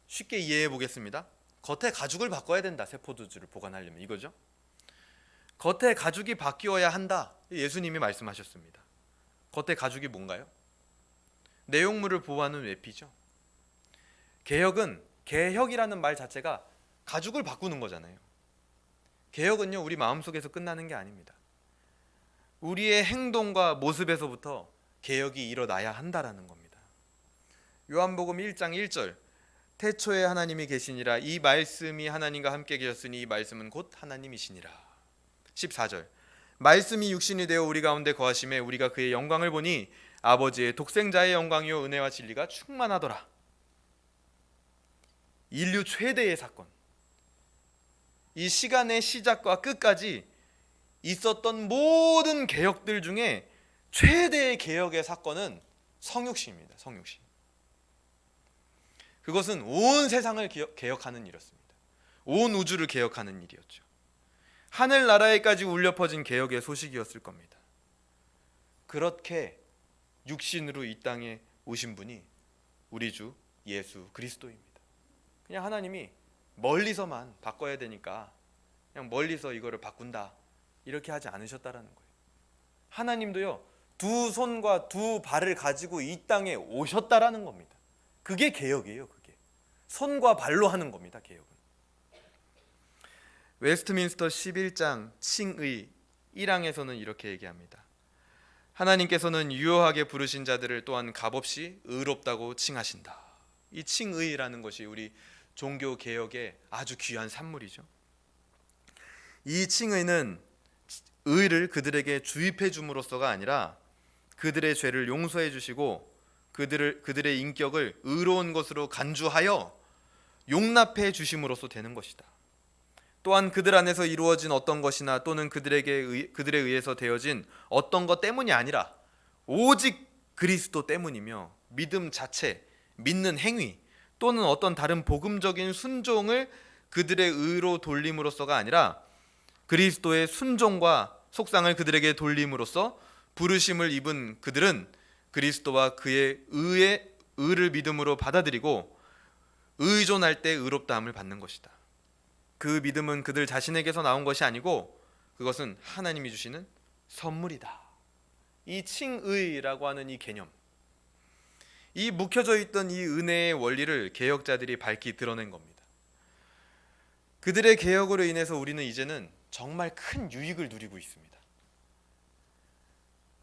쉽게 이해해 보겠습니다. 겉에 가죽을 바꿔야 된다, 새 포도주를 보관하려면, 이거죠. 겉에 가죽이 바뀌어야 한다, 예수님이 말씀하셨습니다. 겉에 가죽이 뭔가요? 내용물을 보호하는 외피죠. 개혁은, 개혁이라는 말 자체가 가죽을 바꾸는 거잖아요. 개혁은요, 우리 마음속에서 끝나는 게 아닙니다. 우리의 행동과 모습에서부터 개혁이 일어나야 한다라는 겁니다. 요한복음 1장 1절, 태초에 하나님이 계시니라. 이 말씀이 하나님과 함께 계셨으니 이 말씀은 곧 하나님이시니라. 14절, 말씀이 육신이 되어 우리 가운데 거하심에 우리가 그의 영광을 보니 아버지의 독생자의 영광이요 은혜와 진리가 충만하더라. 인류 최대의 사건, 이 시간의 시작과 끝까지 있었던 모든 개혁들 중에 최대의 개혁의 사건은 성육신입니다. 성육신. 그것은 온 세상을 개혁하는 일이었습니다. 온 우주를 개혁하는 일이었죠. 하늘나라에까지 울려 퍼진 개혁의 소식이었을 겁니다. 그렇게 육신으로 이 땅에 오신 분이 우리 주 예수 그리스도입니다. 그냥 하나님이 멀리서만 바꿔야 되니까 그냥 멀리서 이거를 바꾼다 이렇게 하지 않으셨다라는 거예요. 하나님도요, 두 손과 두 발을 가지고 이 땅에 오셨다라는 겁니다. 그게 개혁이에요. 그게 손과 발로 하는 겁니다. 개혁은. 웨스트민스터 11장 칭의 1항에서는 이렇게 얘기합니다. 하나님께서는 유효하게 부르신 자들을 또한 값없이 의롭다고 칭하신다. 이 칭의라는 것이 우리 종교 개혁의 아주 귀한 산물이죠. 이 칭의는 의를 그들에게 주입해 줌으로써가 아니라 그들의 죄를 용서해 주시고 그들의 인격을 의로운 것으로 간주하여 용납해 주심으로써 되는 것이다. 또한 그들 안에서 이루어진 어떤 것이나 또는 그들에 의해서 되어진 어떤 것 때문이 아니라 오직 그리스도 때문이며 믿음 자체, 믿는 행위 또는 어떤 다른 복음적인 순종을 그들의 의로 돌림으로써가 아니라 그리스도의 순종과 속상을 그들에게 돌림으로써 부르심을 입은 그들은 그리스도와 그의 의를 믿음으로 받아들이고 의존할 때 의롭다함을 받는 것이다. 그 믿음은 그들 자신에게서 나온 것이 아니고 그것은 하나님이 주시는 선물이다. 이 칭의라고 하는 이 개념, 이 묵혀져 있던 이 은혜의 원리를 개혁자들이 밝히 드러낸 겁니다. 그들의 개혁으로 인해서 우리는 이제는 정말 큰 유익을 누리고 있습니다.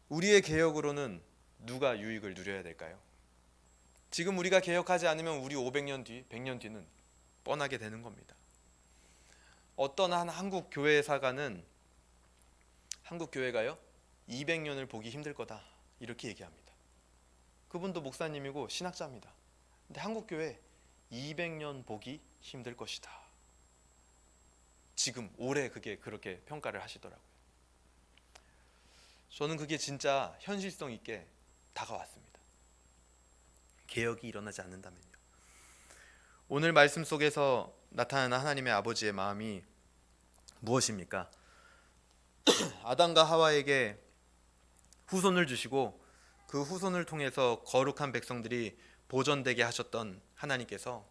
우리의 개혁으로는 누가 유익을 누려야 될까요? 지금 우리가 개혁하지 않으면 우리 500년 뒤, 100년 뒤는 뻔하게 되는 겁니다. 어떤 한 한국 교회사가는 한국 교회가요 200년을 보기 힘들 거다 이렇게 얘기합니다. 그분도 목사님이고 신학자입니다. 근데 한국 교회 200년 보기 힘들 것이다. 지금 올해 그게 그렇게 평가를 하시더라고요. 저는 그게 진짜 현실성 있게 다가왔습니다. 개혁이 일어나지 않는다면요. 오늘 말씀 속에서 나타나는 하나님의 아버지의 마음이 무엇입니까? 아담과 하와에게 후손을 주시고 그 후손을 통해서 거룩한 백성들이 보존되게 하셨던 하나님께서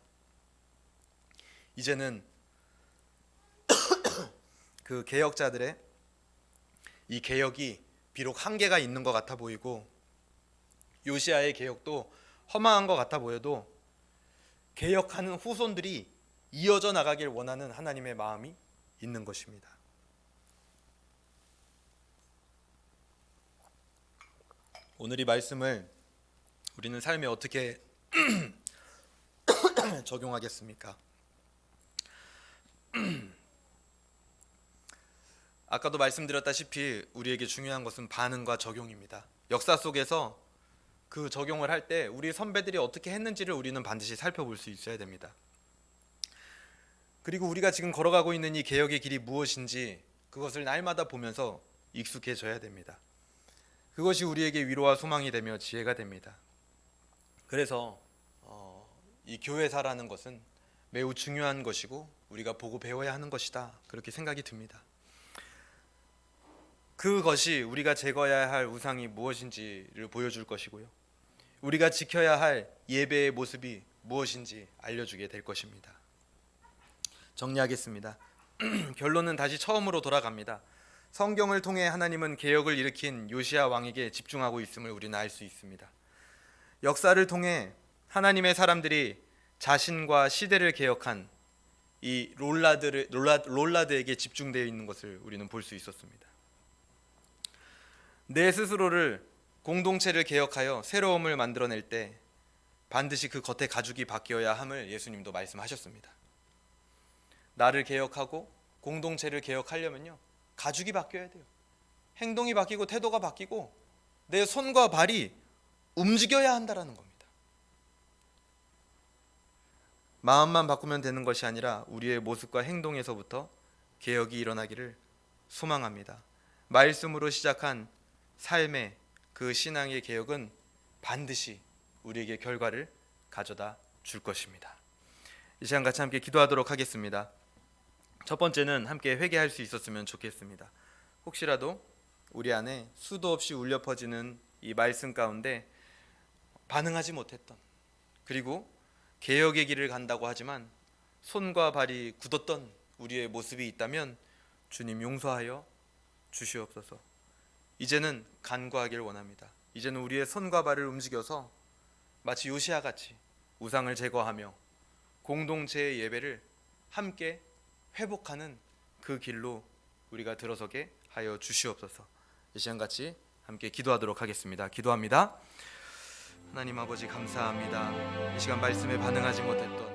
이제는 그 개혁자들의 이 개혁이 비록 한계가 있는 것 같아 보이고 요시야의 개혁도 허망한 것 같아 보여도 개혁하는 후손들이 이어져 나가길 원하는 하나님의 마음이 있는 것입니다. 오늘 이 말씀을 우리는 삶에 어떻게 적용하겠습니까? 아까도 말씀드렸다시피 우리에게 중요한 것은 반응과 적용입니다. 역사 속에서 그 적용을 할 때 우리 선배들이 어떻게 했는지를 우리는 반드시 살펴볼 수 있어야 됩니다. 그리고 우리가 지금 걸어가고 있는 이 개혁의 길이 무엇인지 그것을 날마다 보면서 익숙해져야 됩니다. 그것이 우리에게 위로와 소망이 되며 지혜가 됩니다. 그래서 이 교회사라는 것은 매우 중요한 것이고 우리가 보고 배워야 하는 것이다 그렇게 생각이 듭니다. 그것이 우리가 제거해야 할 우상이 무엇인지를 보여줄 것이고요. 우리가 지켜야 할 예배의 모습이 무엇인지 알려주게 될 것입니다. 정리하겠습니다. 결론은 다시 처음으로 돌아갑니다. 성경을 통해 하나님은 개혁을 일으킨 요시야 왕에게 집중하고 있음을 우리는 알 수 있습니다. 역사를 통해 하나님의 사람들이 자신과 시대를 개혁한 이 롤라드에게 집중되어 있는 것을 우리는 볼 수 있었습니다. 내 스스로를 공동체를 개혁하여 새로움을 만들어낼 때 반드시 그 겉에 가죽이 바뀌어야 함을 예수님도 말씀하셨습니다. 나를 개혁하고 공동체를 개혁하려면요 가죽이 바뀌어야 돼요. 행동이 바뀌고 태도가 바뀌고 내 손과 발이 움직여야 한다라는 겁니다. 마음만 바꾸면 되는 것이 아니라 우리의 모습과 행동에서부터 개혁이 일어나기를 소망합니다. 말씀으로 시작한 삶의 그 신앙의 개혁은 반드시 우리에게 결과를 가져다 줄 것입니다. 이 시간 같이 함께 기도하도록 하겠습니다. 첫 번째는 함께 회개할 수 있었으면 좋겠습니다. 혹시라도 우리 안에 수도 없이 울려 퍼지는 이 말씀 가운데 반응하지 못했던 그리고 개혁의 길을 간다고 하지만 손과 발이 굳었던 우리의 모습이 있다면 주님 용서하여 주시옵소서. 이제는 간구하길 원합니다. 이제는 우리의 손과 발을 움직여서 마치 요시야 같이 우상을 제거하며 공동체의 예배를 함께 회복하는 그 길로 우리가 들어서게 하여 주시옵소서. 이 시간 같이 함께 기도하도록 하겠습니다. 기도합니다. 하나님 아버지 감사합니다. 이 시간 말씀에 반응하지 못했던